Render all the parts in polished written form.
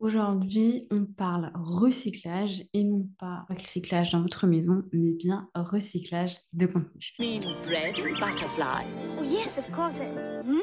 Aujourd'hui, on parle recyclage et non pas recyclage dans votre maison, mais bien recyclage de contenu. Mean bread and butterflies. Oh, yes, of course. Hmm?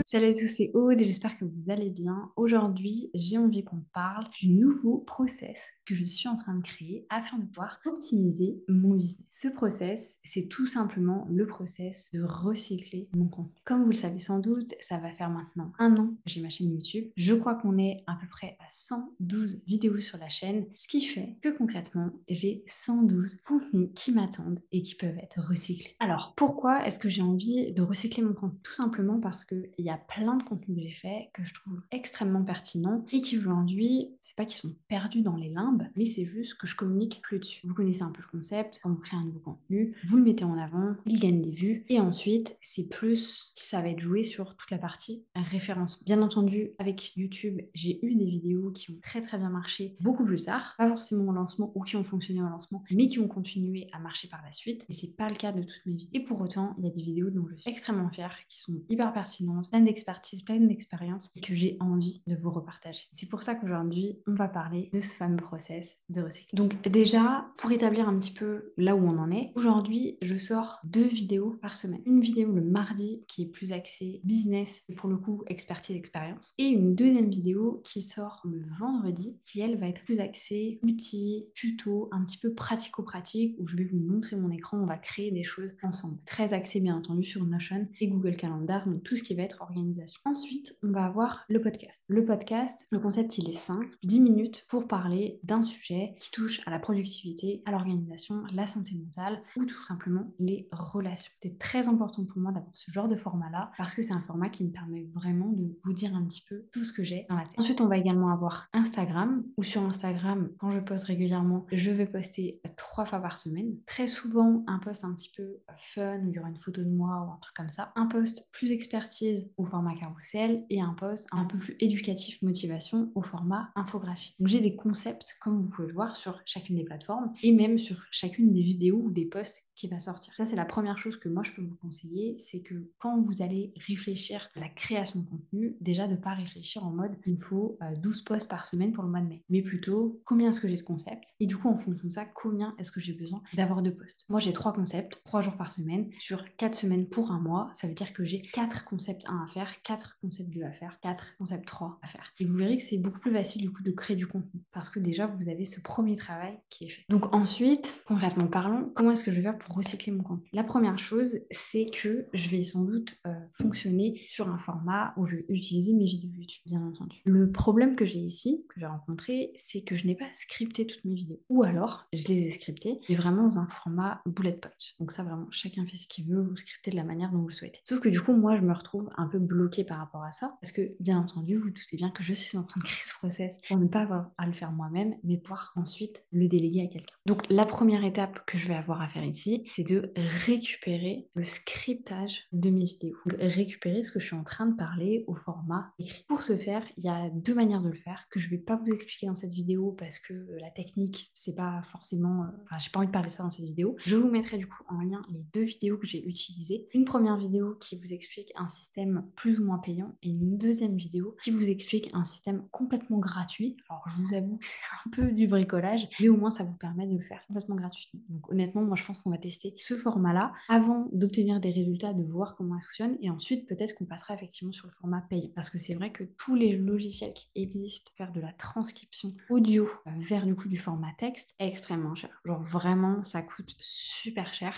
Salut à tous, c'est Aude et j'espère que vous allez bien. Aujourd'hui, j'ai envie qu'on parle du nouveau process que je suis en train de créer afin de pouvoir optimiser mon business. Ce process, c'est tout simplement le process de recycler mon contenu. Comme vous le savez sans doute, ça va faire maintenant 1 an que j'ai ma chaîne YouTube. Je crois qu'on est à peu près à 112 vidéos sur la chaîne, ce qui fait que concrètement, j'ai 112 contenus qui m'attendent et qui peuvent être recyclés. Alors, pourquoi est-ce que j'ai envie de recycler mon contenu? Tout simplement parce qu'il y a plein de contenus que j'ai faits que je trouve extrêmement pertinents et qui aujourd'hui, c'est pas qu'ils sont perdus dans les limbes, mais c'est juste que je communique plus dessus. Vous connaissez un peu le concept, quand vous créez un nouveau contenu, vous le mettez en avant, il gagne des vues et ensuite, c'est plus, ça va être joué sur toute la partie référence. Bien entendu, avec YouTube, j'ai eu des vidéos qui ont très très bien marché beaucoup plus tard, pas forcément au lancement ou qui ont fonctionné au lancement, mais qui ont continué à marcher par la suite et c'est pas le cas de toutes mes vidéos. Et pour autant, il y a des vidéos dont je suis extrêmement fière, qui sont hyper pertinentes, pleines d'expertise, pleines d'expérience et que j'ai envie de vous repartager. C'est pour ça qu'aujourd'hui, on va parler de ce fameux process de recyclage. Donc déjà, pour établir un petit peu là où on en est, aujourd'hui, je sors 2 vidéos par semaine. Une vidéo le mardi qui est plus axée business et pour le coup expertise expérience et une deuxième vidéo qui sort le vendredi qui elle va être plus axée outils, tutos, un petit peu pratico-pratique où je vais vous montrer mon écran, on va créer des choses ensemble. Très axé bien entendu sur Notion et Google Calendar, donc tout ce qui va être organisation. Ensuite, on va avoir le podcast. Le podcast, le concept il est simple, 10 minutes pour parler d'un sujet qui touche à la productivité, à l'organisation, la santé mentale ou tout simplement les relations. C'est très important pour moi d'avoir ce genre de format-là parce que c'est un format qui me permet vraiment de vous dire un petit peu tout ce que j'ai dans la tête. Ensuite, on va également avoir Instagram où sur Instagram, quand je poste régulièrement, je vais poster 3 fois par semaine. Très souvent, un post un petit peu fun où il y aura une photo de moi ou un truc comme ça. Un post plus expertise au format carrousel et un post un peu plus éducatif motivation au format infographie. Donc j'ai des concepts comme vous pouvez le voir sur chacune des plateformes et même sur chacune des vidéos ou des posts qui va sortir. Ça c'est la première chose que moi je peux vous conseiller, c'est que quand vous allez réfléchir à la création de contenu, déjà de pas réfléchir en mode il me faut 12 posts par semaine pour le mois de mai, mais plutôt combien est-ce que j'ai de concepts et du coup en fonction de ça, combien est-ce que j'ai besoin d'avoir de posts. Moi j'ai 3 concepts, 3 jours par semaine, sur 4 semaines pour un mois, ça veut dire que j'ai 4 concepts 1 à faire, 4 concepts 2 à faire, 4 concepts 3 à faire. Et vous verrez que c'est beaucoup plus facile du coup de créer du contenu parce que déjà vous avez ce premier travail qui est fait. Donc ensuite, concrètement parlons, comment est-ce que je vais faire pour recycler mon contenu? La première chose, c'est que je vais sans doute fonctionner sur un format où je vais utiliser mes vidéos YouTube, bien entendu. Le problème que j'ai ici, que j'ai rencontré, c'est que je n'ai pas scripté toutes mes vidéos. Ou alors, je les ai scriptées, mais vraiment dans un format bullet point. Donc ça, vraiment, chacun fait ce qu'il veut, vous scriptez de la manière dont vous le souhaitez. Sauf que du coup, moi, je me retrouve un peu bloquée par rapport à ça, parce que, bien entendu, vous doutez bien que je suis en train de créer ce process pour ne pas avoir à le faire moi-même, mais pouvoir ensuite le déléguer à quelqu'un. Donc la première étape que je vais avoir à faire ici, c'est de récupérer le scriptage de mes vidéos. Donc, récupérer ce que je suis en train de parler au format écrit. Pour ce faire, il y a 2 manières de le faire que je vais pas vous expliquer dans cette vidéo parce que la technique, c'est pas forcément... Enfin, j'ai pas envie de parler de ça dans cette vidéo. Je vous mettrai du coup en lien les 2 vidéos que j'ai utilisées. Une première vidéo qui vous explique un système plus ou moins payant et une deuxième vidéo qui vous explique un système complètement gratuit. Alors, je vous avoue que c'est un peu du bricolage, mais au moins ça vous permet de le faire complètement gratuitement. Donc honnêtement, moi je pense qu'on va tester ce format-là avant d'obtenir des résultats, de voir comment ça fonctionne et ensuite peut-être qu'on passera effectivement sur le format payant. Parce que c'est vrai que tous les logiciels qui existent pour faire de la transcription audio vers du coup du format texte est extrêmement cher. Genre vraiment, ça coûte super cher.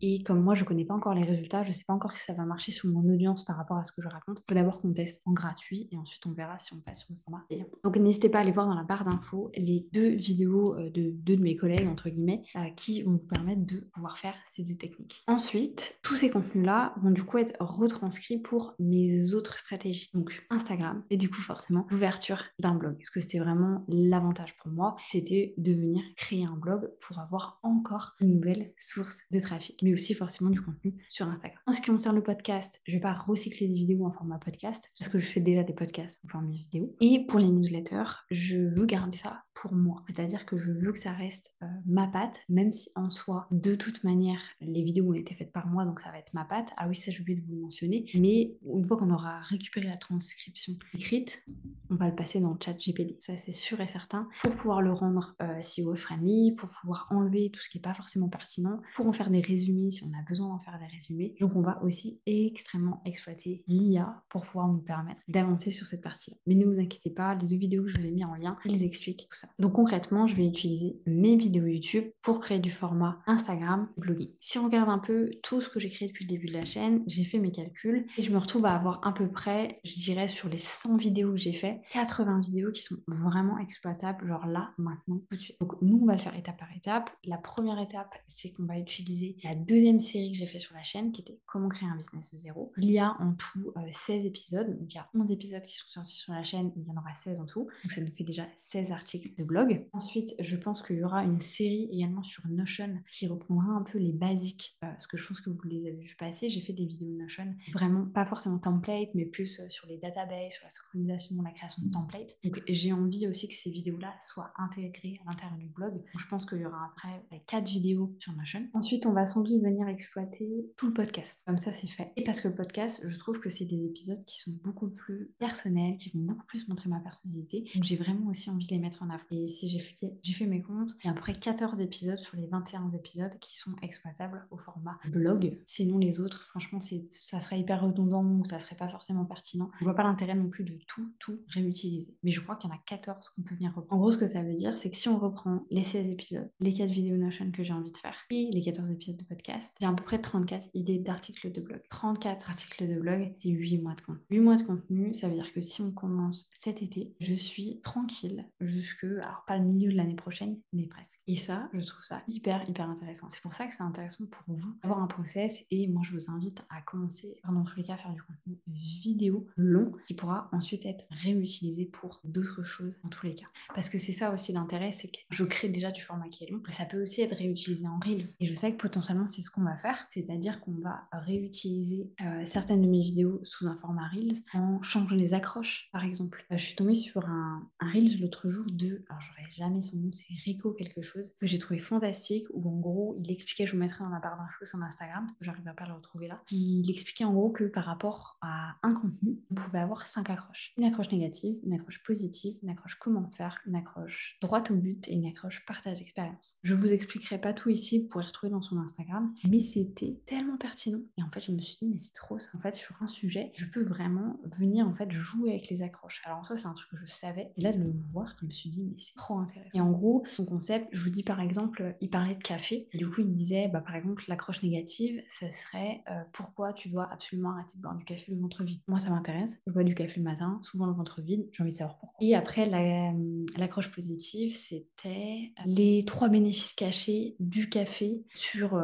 Et comme moi je connais pas encore les résultats, je sais pas encore si ça va marcher sur mon audience par rapport à ce que je raconte, il faut d'abord qu'on teste en gratuit et ensuite on verra si on passe sur le format payant. Donc n'hésitez pas à aller voir dans la barre d'infos les 2 vidéos de 2 de mes collègues entre guillemets qui vont vous permettre de pouvoir faire ces 2 techniques. Ensuite, tous ces contenus-là vont du coup être retranscrits pour mes autres stratégies. Donc Instagram et du coup forcément l'ouverture d'un blog. Parce que c'était vraiment l'avantage pour moi, c'était de venir créer un blog pour avoir encore une nouvelle source de trafic, mais aussi forcément du contenu sur Instagram. En ce qui concerne le podcast, je vais pas recycler des vidéos en format podcast parce que je fais déjà des podcasts en format vidéo. Et pour les newsletters, je veux garder ça pour moi. C'est-à-dire que je veux que ça reste ma patte, même si en soi, de toute manière, les vidéos ont été faites par moi, donc ça va être ma patte. Ah oui, ça j'ai oublié de vous le mentionner. Mais une fois qu'on aura récupéré la transcription écrite, on va le passer dans le chat GPT. Ça, c'est sûr et certain. Pour pouvoir le rendre SEO friendly, pour pouvoir enlever tout ce qui n'est pas forcément pertinent, pour en faire des résumés si on a besoin d'en faire des résumés. Donc, on va aussi extrêmement exploiter l'IA pour pouvoir nous permettre d'avancer sur cette partie-là. Mais ne vous inquiétez pas, les 2 vidéos que je vous ai mis en lien, ils expliquent tout ça. Donc, concrètement, je vais utiliser mes vidéos YouTube pour créer du format Instagram et blogging. Si on regarde un peu tout ce que j'ai créé depuis le début de la chaîne, j'ai fait mes calculs et je me retrouve à avoir à peu près, je dirais, sur les 100 vidéos que j'ai fait, 80 vidéos qui sont vraiment exploitables, genre là, maintenant, tout de suite. Donc nous, on va le faire étape par étape. La première étape, c'est qu'on va utiliser la deuxième série que j'ai fait sur la chaîne, qui était comment créer un business de zéro. Il y a en tout 16 épisodes, donc il y a 11 épisodes qui sont sortis sur la chaîne, il y en aura 16 en tout, donc ça nous fait déjà 16 articles de blog. Ensuite, je pense qu'il y aura une série également sur Notion qui reprendra un peu les basiques, parce que je pense que vous les avez vu passer. J'ai fait des vidéos Notion, vraiment pas forcément template, mais plus sur les databases, sur la synchronisation, la création de templates. Donc j'ai envie aussi que ces vidéos-là soient intégrées à l'intérieur du blog. Donc, je pense qu'il y aura après 4 vidéos sur Notion. Ensuite, on va sans doute venir exploiter tout le podcast. Comme ça, c'est fait. Et parce que le podcast, je trouve que c'est des épisodes qui sont beaucoup plus personnels, qui vont beaucoup plus montrer ma personnalité. Donc j'ai vraiment aussi envie de les mettre en avant. Et si j'ai fait mes comptes, il y a à peu près 14 épisodes sur les 21 épisodes qui sont exploitables au format blog. Sinon, les autres, franchement, ça serait hyper redondant ou ça serait pas forcément pertinent. Je vois pas l'intérêt non plus de tout réutiliser. Mais je crois qu'il y en a 14 qu'on peut venir reprendre. En gros, ce que ça veut dire, c'est que si on reprend les 16 épisodes, les 4 vidéos Notion que j'ai envie de faire et les 14 épisodes de podcast, il y a à peu près 34 idées d'articles de blog. 34 articles de blog, c'est 8 mois de contenu. 8 mois de contenu, ça veut dire que si on commence cet été, je suis tranquille jusque, alors pas le milieu de l'année prochaine, mais presque. Et ça, je trouve ça hyper intéressant. C'est pour ça que c'est intéressant pour vous d'avoir un process et moi je vous invite à commencer dans tous les cas à faire du contenu vidéo long qui pourra ensuite être réutilisé pour d'autres choses dans tous les cas. Parce que c'est ça aussi l'intérêt, c'est que je crée déjà du format qui est long, mais ça peut aussi être réutilisé en Reels. Et je sais que potentiellement c'est ce qu'on va faire, c'est-à-dire qu'on va réutiliser certaines de mes vidéos sous un format Reels en changeant les accroches par exemple. Je suis tombée sur un Reels l'autre jour alors j'aurais jamais son nom, c'est Rico quelque chose, que j'ai trouvé fantastique, où en gros il expliquait, je vous mettrai dans la barre d'infos sur Instagram, j'arrive pas à le retrouver là, il expliquait en gros que par rapport à un contenu, on pouvait avoir 5 accroches. Une accroche négative, une accroche positive, une accroche comment faire, une accroche droite au but et une accroche partage d'expérience. Je vous expliquerai pas tout ici, vous pourrez retrouver dans son Instagram, mais c'était tellement pertinent. Et en fait, je me suis dit, mais c'est trop ça. En fait, sur un sujet, je peux vraiment venir en fait jouer avec les accroches. Alors en soi, c'est un truc que je savais, et là de le voir, je me suis dit, mais c'est trop intéressant. Et en gros, son concept, je vous dis par exemple, il parlait de café, et du coup, il disait, par exemple, l'accroche négative, ça serait pourquoi tu dois absolument arrêter de boire du café le ventre vide. Moi, ça m'intéresse. Je bois du café le matin, souvent le ventre vide. J'ai envie de savoir pourquoi. Et après, l'accroche positive, c'était les 3 bénéfices cachés du café sur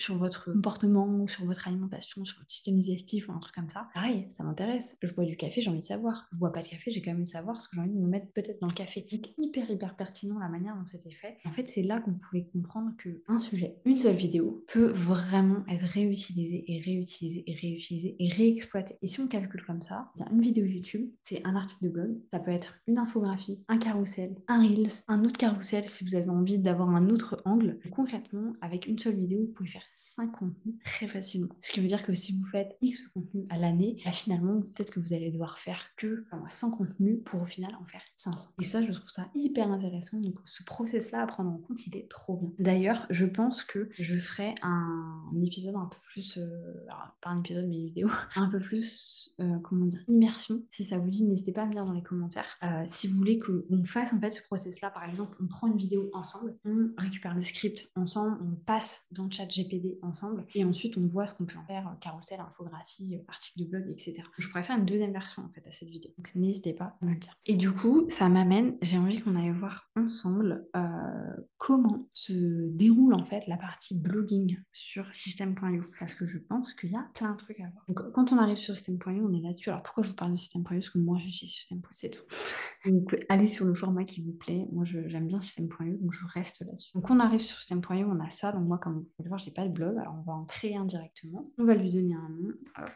votre comportement, sur votre alimentation, sur votre système digestif ou un truc comme ça. Pareil, ça m'intéresse. Je bois du café, j'ai envie de savoir. Je bois pas de café, j'ai quand même envie de savoir parce que j'ai envie de me mettre peut-être dans le café. Donc, hyper pertinent la manière dont c'était fait. En fait, c'est là que vous pouvez comprendre qu'un sujet, une seule vidéo, peut vraiment être réutilisée et réexploitée. Et si on calcule comme ça, une vidéo YouTube, c'est un article de blog, ça peut être une infographie, un carrousel, un Reels, un autre carrousel si vous avez envie d'avoir un autre angle. Et concrètement, avec une seule vidéo, vous pouvez faire 5 contenus très facilement. Ce qui veut dire que si vous faites X contenus à l'année, finalement, peut-être que vous allez devoir faire que 100 contenus pour au final en faire 500. Et ça, je trouve ça hyper intéressant. Donc ce process-là à prendre en compte, il est trop bien. D'ailleurs, je pense que je ferai un épisode un peu plus, alors, pas un épisode mais une vidéo, un peu plus, comment dire, immersion. Si ça vous dit, n'hésitez pas à me dire dans les commentaires. Si vous voulez qu'on fasse en fait ce process-là, par exemple, on prend une vidéo ensemble, on récupère le script ensemble, on passe dans le chat GPT ensemble, et ensuite on voit ce qu'on peut en faire, carrousel, infographie, article de blog, etc. Je pourrais faire une deuxième version en fait à cette vidéo. Donc n'hésitez pas à me le dire. Et du coup, ça m'amène, j'ai envie qu'on aille voir ensemble comment se déroule en fait la partie blogging sur système.io, parce que je pense qu'il y a plein de trucs à voir. Donc quand on arrive sur système.io, on est là-dessus. Alors pourquoi je vous parle de système.io? Parce que moi j'utilise système.io, c'est tout. Donc, allez sur le format qui vous plaît. Moi, j'aime bien système.io, donc je reste là-dessus. Donc, on arrive sur système.io, on a ça. Donc, moi, comme vous pouvez le voir, j'ai pas de blog. Alors, on va en créer un directement. On va lui donner un nom. Hop.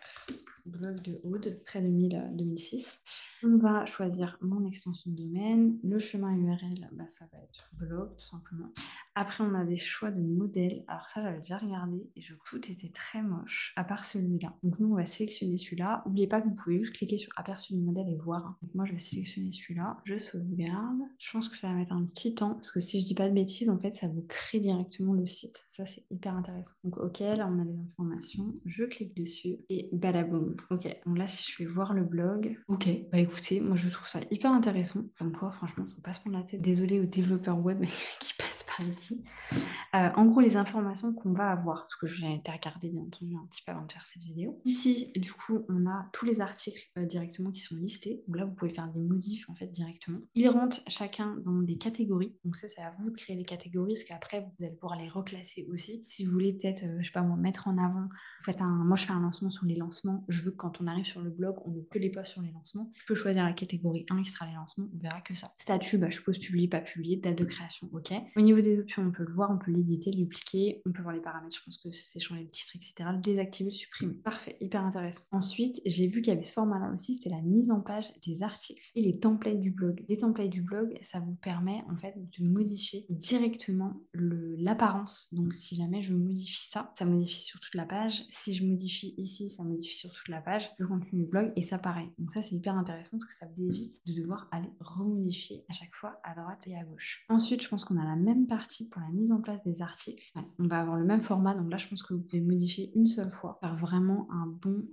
Blog de Aude, trait 2006. On va choisir mon extension de domaine. Le chemin URL, bah, ça va être blog, tout simplement. Après, on a des choix de modèles. Alors ça, j'avais déjà regardé et je trouve tout était très moche, à part celui-là. Donc nous, on va sélectionner celui-là. N'oubliez pas que vous pouvez juste cliquer sur aperçu du modèle et voir, hein. Donc moi, je vais sélectionner celui-là. Je sauvegarde. Je pense que ça va mettre un petit temps, parce que si je dis pas de bêtises, en fait, ça vous crée directement le site. Ça, c'est hyper intéressant. Donc ok, là, on a les informations. Je clique dessus et badaboum. Ok, donc là, si je fais voir le blog, ok, bah écoutez, moi, je trouve ça hyper intéressant. Comme quoi, franchement, faut pas se prendre la tête. Désolée aux développeurs web qui passent par ici. En gros, les informations qu'on va avoir, parce que j'ai été regarder bien entendu un petit peu avant de faire cette vidéo. Ici, du coup, on a tous les articles directement qui sont listés. Donc là, vous pouvez faire des modifs en fait directement. Ils rentrent chacun dans des catégories. Donc ça, c'est à vous de créer les catégories, parce qu'après, vous allez pouvoir les reclasser aussi. Si vous voulez peut-être, je sais pas moi, mettre en avant, moi je fais un lancement sur les lancements. Je veux que quand on arrive sur le blog, on n'ouvre que les posts sur les lancements. Je peux choisir la catégorie 1 qui sera les lancements. On verra que ça. Statut, bah, je pose publier, pas publier, date de création, ok. Au niveau des options, on peut le voir, on peut l'éditer, le dupliquer, on peut voir les paramètres, je pense que c'est changer le titre, etc. Le désactiver, le supprimer. Parfait, hyper intéressant. Ensuite, j'ai vu qu'il y avait ce format-là aussi, c'était la mise en page des articles et les templates du blog. Les templates du blog, ça vous permet en fait de modifier directement l'apparence. Donc si jamais je modifie ça, ça modifie sur toute la page. Si je modifie ici, ça modifie sur toute la page, le contenu du blog, et ça pareil. Donc ça, c'est hyper intéressant parce que ça vous évite de devoir aller remodifier à chaque fois à droite et à gauche. Ensuite, je pense qu'on a la même partie pour la mise en place des articles. Ouais, on va avoir le même format, donc là, je pense que vous pouvez modifier une seule fois, faire vraiment un bon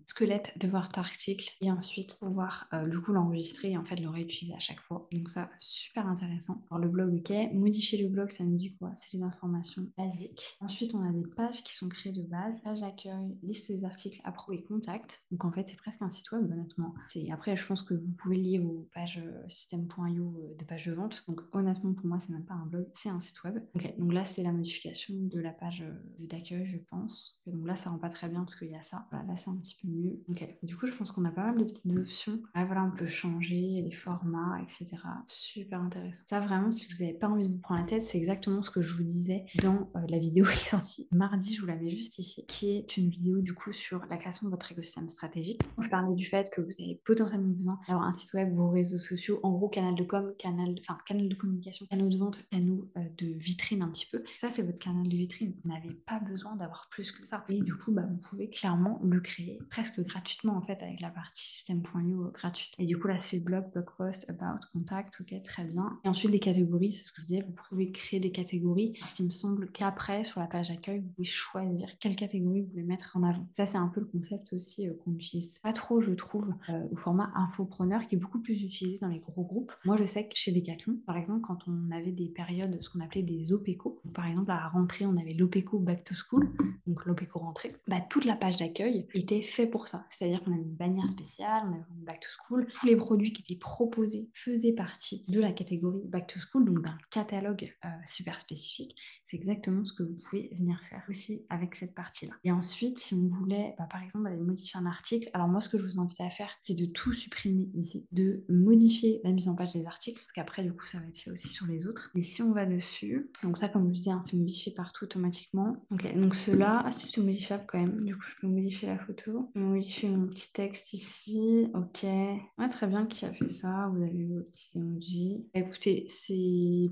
squelette de votre article et ensuite pouvoir du coup l'enregistrer et en fait le réutiliser à chaque fois. Donc ça, super intéressant. Alors le blog, ok. Modifier le blog, ça nous dit quoi? C'est les informations basiques. Ensuite, on a des pages qui sont créées de base. Page d'accueil, liste des articles, appro et contact. Donc en fait, c'est presque un site web, honnêtement. Après, je pense que vous pouvez lier vos pages système.io de pages de vente. Donc honnêtement, pour moi, c'est même pas un blog, c'est un site web. Ok, donc là, c'est la modification de la page d'accueil, je pense. Et donc là, ça rend pas très bien parce qu'il y a ça. Voilà, là, c'est un petit peu mieux. Ok, du coup, je pense qu'on a pas mal de petites options. Ah, voilà, on peut changer les formats, etc. Super intéressant. Ça, vraiment, si vous n'avez pas envie de vous prendre la tête, c'est exactement ce que je vous disais dans la vidéo qui est sortie mardi. Je vous la mets juste ici, qui est une vidéo du coup sur la création de votre écosystème stratégique. Je parlais du fait que vous avez potentiellement besoin d'avoir un site web, vos réseaux sociaux, en gros canal de com, canal de communication, canaux de vente, canaux de vitrine un petit peu. Ça, c'est votre canal de vitrine. Vous n'avez pas besoin d'avoir plus que ça. Et du coup, bah, vous pouvez clairement le créer presque gratuitement en fait avec la partie système.io gratuite. Et du coup, là, c'est blog post, about, contact, ok, très bien. Et ensuite, les catégories, c'est ce que je disais, vous pouvez créer des catégories parce qu'il me semble qu'après, sur la page d'accueil, vous pouvez choisir quelle catégorie vous voulez mettre en avant. Ça, c'est un peu le concept aussi qu'on utilise pas trop, je trouve, au format infopreneur qui est beaucoup plus utilisé dans les gros groupes. Moi, je sais que chez Decathlon, par exemple, quand on avait des périodes, ce qu'on appelait des OPECO, par exemple, à la rentrée, on avait l'OPECO Back to School, donc l'OPECO rentrée, bah, toute la page d'accueil était faite pour ça. C'est-à-dire qu'on avait une bannière spéciale, on avait une Back to School, tous les produits qui étaient proposés faisaient partie de la catégorie Back to School, donc d'un catalogue super spécifique. C'est exactement ce que vous pouvez venir faire aussi avec cette partie-là. Et ensuite, si on voulait, bah, par exemple, aller modifier un article, alors moi, ce que je vous invite à faire, c'est de tout supprimer ici, de modifier la mise en page des articles, parce qu'après, du coup, ça va être fait aussi sur les autres. Et si on va dessus, donc ça, comme je vous dis, hein, c'est modifié partout automatiquement. Ok, donc cela, c'est modifiable quand même. Du coup, je peux modifier la photo. Je peux modifier mon petit texte ici. Ok. Ouais, très bien, qui a fait ça? Vous avez vos petits emojis. Écoutez,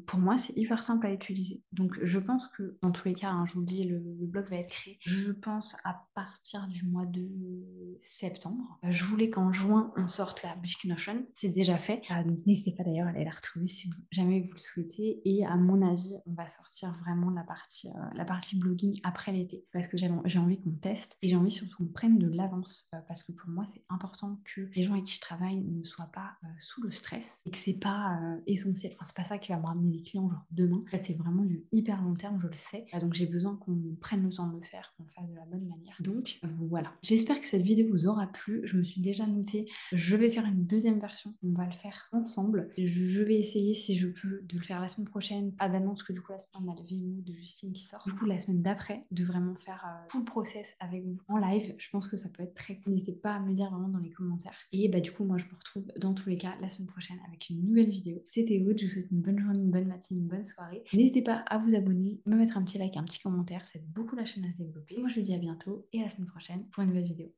pour moi, c'est hyper simple à utiliser. Donc, je pense que, dans tous les cas, hein, je vous le dis, le blog va être créé, je pense, à partir du mois de septembre. Je voulais qu'en juin, on sorte la boutique Notion. C'est déjà fait. Donc, n'hésitez pas d'ailleurs à aller la retrouver si jamais vous le souhaitez. Et à mon avis, on va sortir vraiment la partie blogging après l'été. Parce que j'ai envie qu'on teste et j'ai envie surtout qu'on prenne de l'avance. Parce que pour moi, c'est important que les gens avec qui je travaille ne soient pas sous le stress et que c'est pas essentiel. Enfin, c'est pas ça qui va me ramener les clients genre demain. Ça, c'est vraiment du hyper long terme, je le sais. Donc, j'ai besoin qu'on prenne le temps de le faire, qu'on le fasse de la bonne manière. Donc, voilà. J'espère que cette vidéo vous aura plu. Je me suis déjà notée. Je vais faire une deuxième version. On va le faire ensemble. Je vais essayer, si je peux, de le faire la semaine prochaine prochaine, ah bah non, parce que du coup, la semaine, on a le VMO de Justine qui sort. Du coup, la semaine d'après, de vraiment faire tout le process avec vous en live, je pense que ça peut être très cool. N'hésitez pas à me le dire vraiment dans les commentaires. Et bah du coup, moi, je vous retrouve dans tous les cas la semaine prochaine avec une nouvelle vidéo. C'était Aude, je vous souhaite une bonne journée, une bonne matinée, une bonne soirée. N'hésitez pas à vous abonner, me mettre un petit like, un petit commentaire, ça aide beaucoup la chaîne à se développer. Moi, je vous dis à bientôt et à la semaine prochaine pour une nouvelle vidéo.